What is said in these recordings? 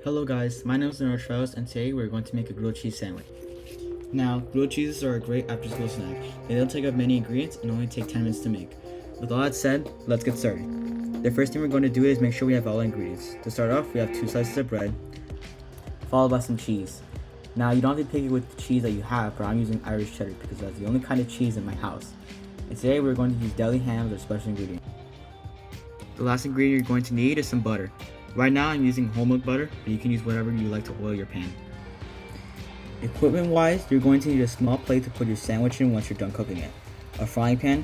Hello guys, my name is Leonard Strauss and today we're going to make a grilled cheese sandwich. Now, grilled cheeses are a great after school snack. They don't take up many ingredients and only take 10 minutes to make. With all that said, let's get started. The first thing we're going to do is make sure we have all the ingredients. To start off, we have 2 slices of bread, followed by some cheese. Now, you don't have to pick it with the cheese that you have, but I'm using Irish cheddar because that's the only kind of cheese in my house. And today we're going to use deli ham as our special ingredient. The last ingredient you're going to need is some butter. Right now I'm using whole milk butter, but you can use whatever you like to oil your pan. Equipment wise, you're going to need a small plate to put your sandwich in once you're done cooking it, a frying pan,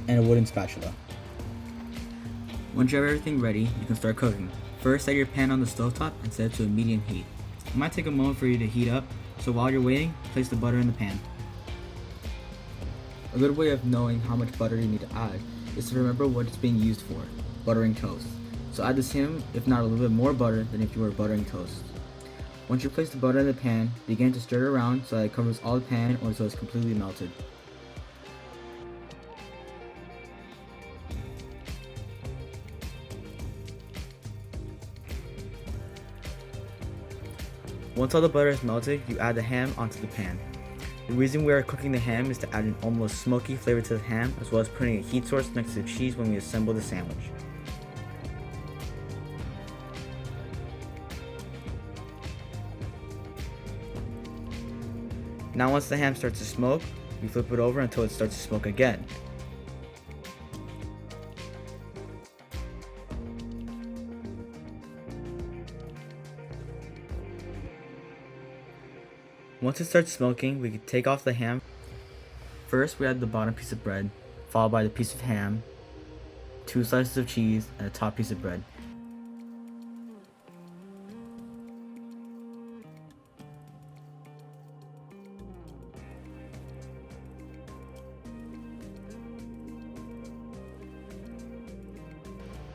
and a wooden spatula. Once you have everything ready, you can start cooking. First, set your pan on the stovetop and set it to a medium heat. It might take a moment for you to heat up, so while you're waiting, place the butter in the pan. A good way of knowing how much butter you need to add is to remember what it's being used for, buttering toast. So add the same, if not a little bit more butter than if you were buttering toast. Once you place the butter in the pan, begin to stir it around so that it covers all the pan or so it's completely melted. Once all the butter is melted, you add the ham onto the pan. The reason we are cooking the ham is to add an almost smoky flavor to the ham, as well as putting a heat source next to the cheese when we assemble the sandwich. Now once the ham starts to smoke, we flip it over until it starts to smoke again. Once it starts smoking, we can take off the ham. First, we add the bottom piece of bread, followed by the piece of ham, 2 slices of cheese, and a top piece of bread.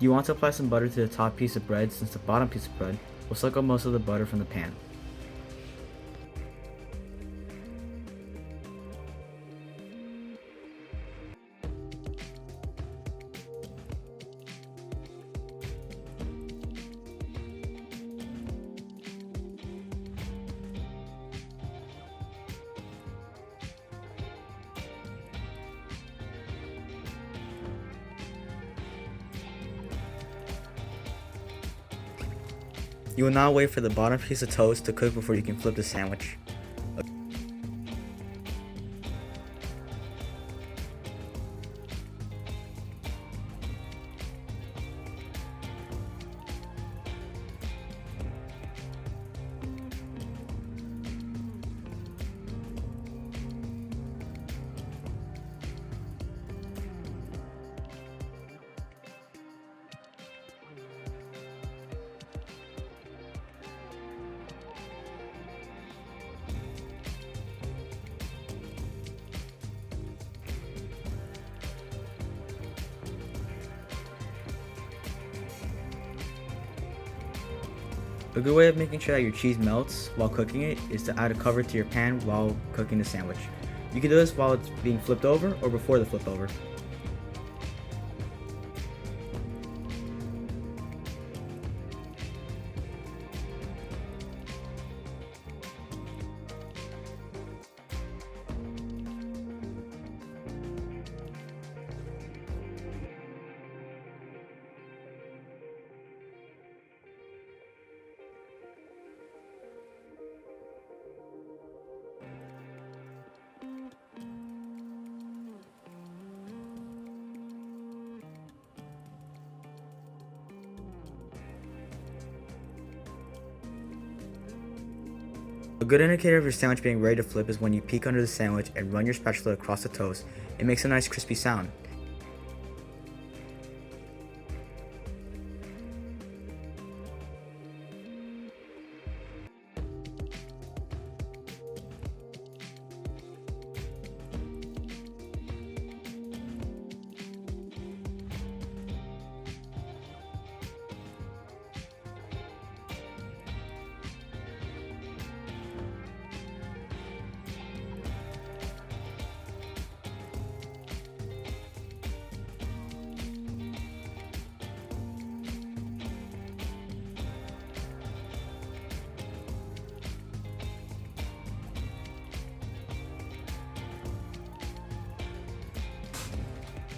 You want to apply some butter to the top piece of bread since the bottom piece of bread will suck up most of the butter from the pan. You will now wait for the bottom piece of toast to cook before you can flip the sandwich. A good way of making sure that your cheese melts while cooking it is to add a cover to your pan while cooking the sandwich. You can do this while it's being flipped over or before the flip over. A good indicator of your sandwich being ready to flip is when you peek under the sandwich and run your spatula across the toast. It makes a nice crispy sound.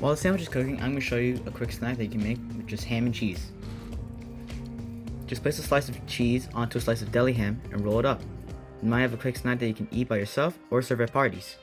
While the sandwich is cooking, I'm going to show you a quick snack that you can make with just ham and cheese. Just place a slice of cheese onto a slice of deli ham and roll it up. You might have a quick snack that you can eat by yourself or serve at parties.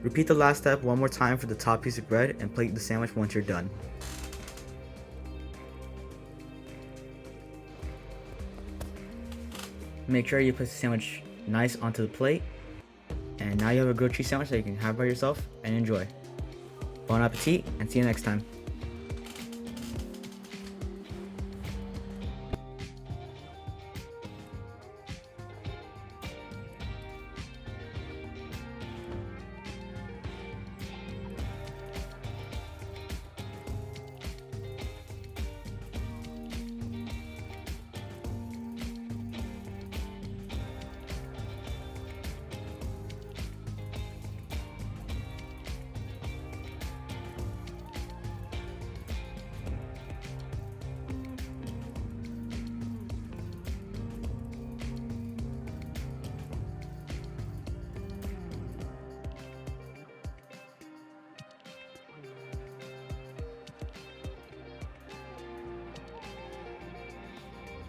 Repeat the last step one more time for the top piece of bread and plate the sandwich once you're done. Make sure you place the sandwich nice onto the plate. And now you have a grilled cheese sandwich that you can have by yourself and enjoy. Bon appetit, and see you next time.